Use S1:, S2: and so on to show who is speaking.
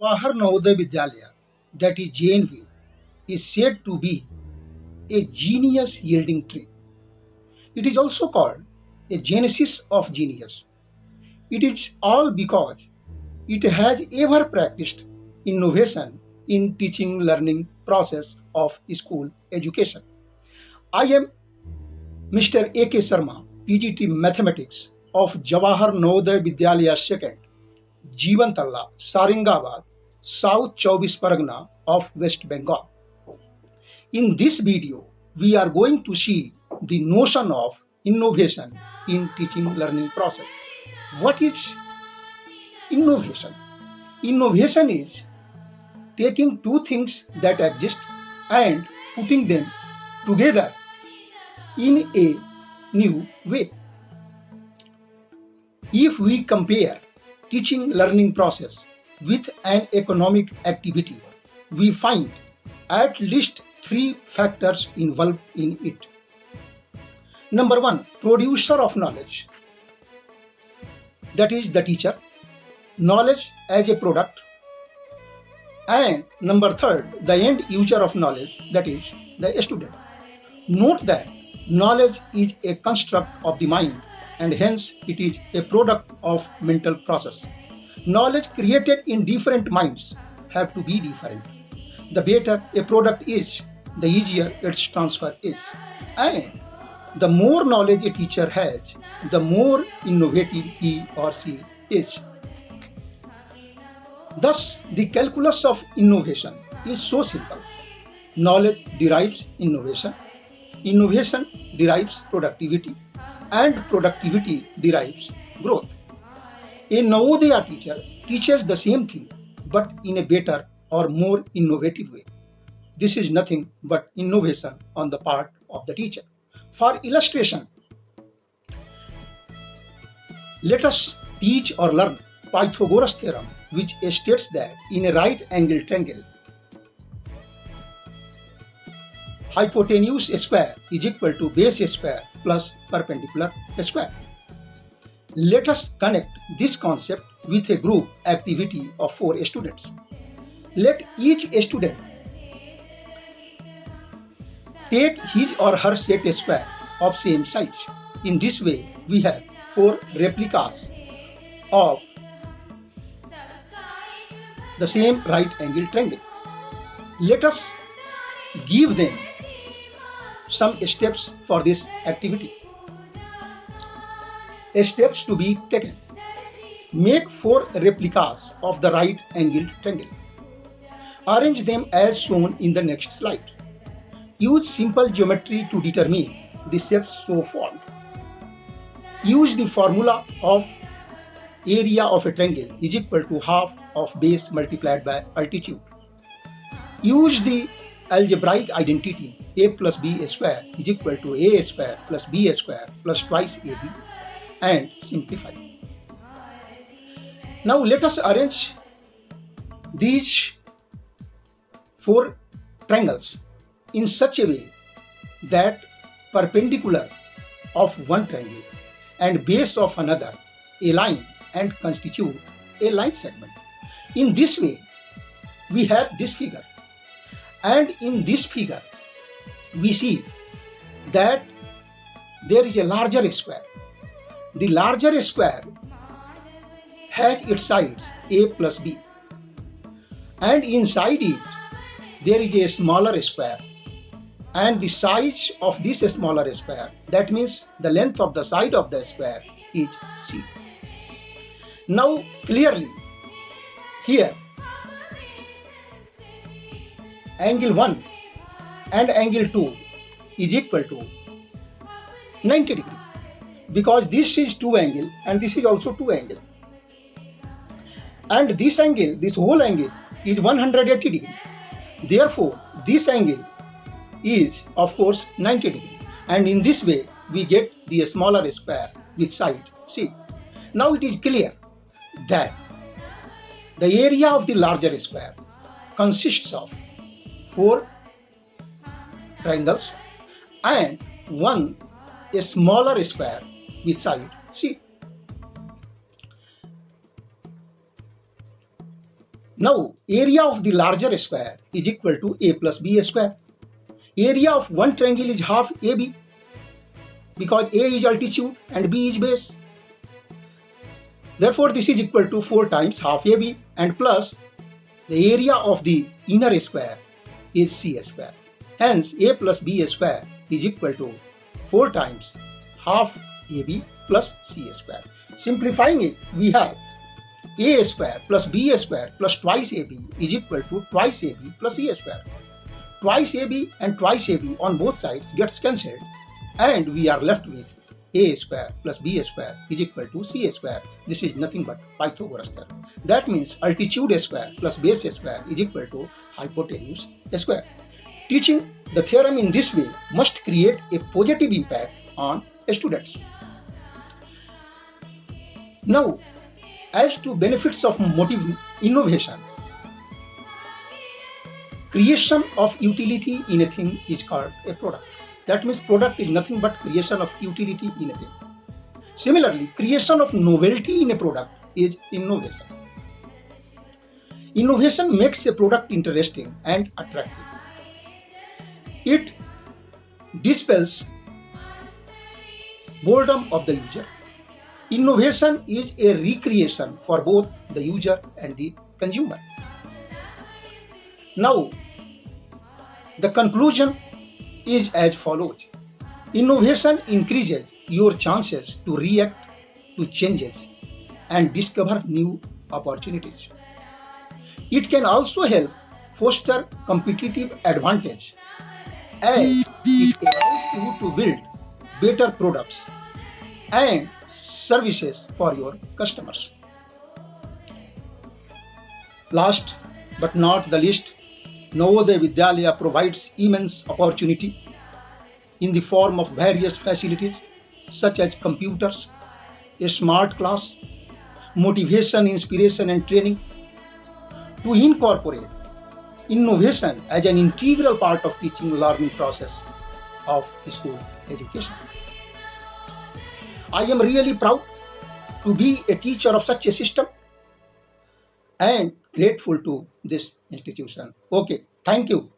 S1: Jawahar Navodaya Vidyalaya, that is JNV, is said to be a genius yielding tree. It is also called a genesis of genius. It is all because it has ever practiced innovation in teaching learning process of school education. I am Mr. A.K. Sharma, PGT Mathematics of Jawahar Navodaya Vidyalaya 2nd, Jeevan Saringabad, South Chowbis Pargana of West Bengal. In this video, we are going to see the notion of innovation in teaching learning process. What is innovation? Innovation is taking two things that exist and putting them together in a new way. If we compare teaching learning process with an economic activity, we find at least three factors involved in it. Number one, producer of knowledge, that is the teacher, knowledge as a product, and number third, the end user of knowledge, that is the student. Note that knowledge is a construct of the mind and hence it is a product of mental process. Knowledge created in different minds have to be different. The better a product is, the easier its transfer is. And the more knowledge a teacher has, the more innovative he or she is. Thus, the calculus of innovation is so simple. Knowledge derives innovation, innovation derives productivity, and productivity derives growth. A Navodaya teacher teaches the same thing but in a better or more innovative way. This is nothing but innovation on the part of the teacher. For illustration, let us teach or learn Pythagoras theorem, which states that in a right angled triangle, hypotenuse square is equal to base square plus perpendicular square. Let us connect this concept with a group activity of 4 students. Let each student take his or her set square of same size. In this way, we have 4 replicas of the same right angle triangle. Let us give them some steps for this activity. Steps to be taken. Make 4 replicas of the right angled triangle. Arrange them as shown in the next slide. Use simple geometry to determine the shapes so formed. Use the formula of area of a triangle is equal to half of base multiplied by altitude. Use the algebraic identity a plus b square is equal to a square plus b square plus twice ab and simplify. Now let us arrange these 4 triangles in such a way that perpendicular of one triangle and base of another align and constitute a line segment. In this way, we have this figure, and in this figure, we see that there is a larger square. The larger square has its sides a plus b, and inside it there is a smaller square, and the size of this smaller square, that means the length of the side of the square, is c. Now clearly here angle 1 and angle 2 is equal to 90 degree, because this is 2 angle and this is also 2 angle, and this angle, this whole angle is 180 degree. Therefore this angle is of course 90 degree, and in this way we get the smaller square with side c. Now it is clear that the area of the larger square consists of 4 triangles and one a smaller square with side c. Now, area of the larger square is equal to a plus b square. Area of one triangle is half AB because A is altitude and B is base. Therefore, this is equal to 4 times half AB and plus the area of the inner square is C square. Hence, A plus B square is equal to 4 times half AB plus C square. Simplifying it, we have A square plus B square plus twice AB is equal to twice AB plus C square. Twice AB and twice AB on both sides gets cancelled and we are left with A square plus B square is equal to C square. This is nothing but Pythagoras theorem. That means altitude square plus base square is equal to hypotenuse square. Teaching the theorem in this way must create a positive impact on students. Now, as to benefits of motive innovation, creation of utility in a thing is called a product. That means product is nothing but creation of utility in a thing. Similarly, creation of novelty in a product is innovation. Innovation makes a product interesting and attractive. It dispels boredom of the user. Innovation is a recreation for both the user and the consumer. Now, the conclusion is as follows. Innovation increases your chances to react to changes and discover new opportunities. It can also help foster competitive advantage as it allows you to build better products and services for your customers. Last but not the least, Navodaya Vidyalaya provides immense opportunity in the form of various facilities such as computers, a smart class, motivation, inspiration and training to incorporate innovation as an integral part of teaching learning process of school education. I am really proud to be a teacher of such a system and grateful to this institution. Okay, thank you.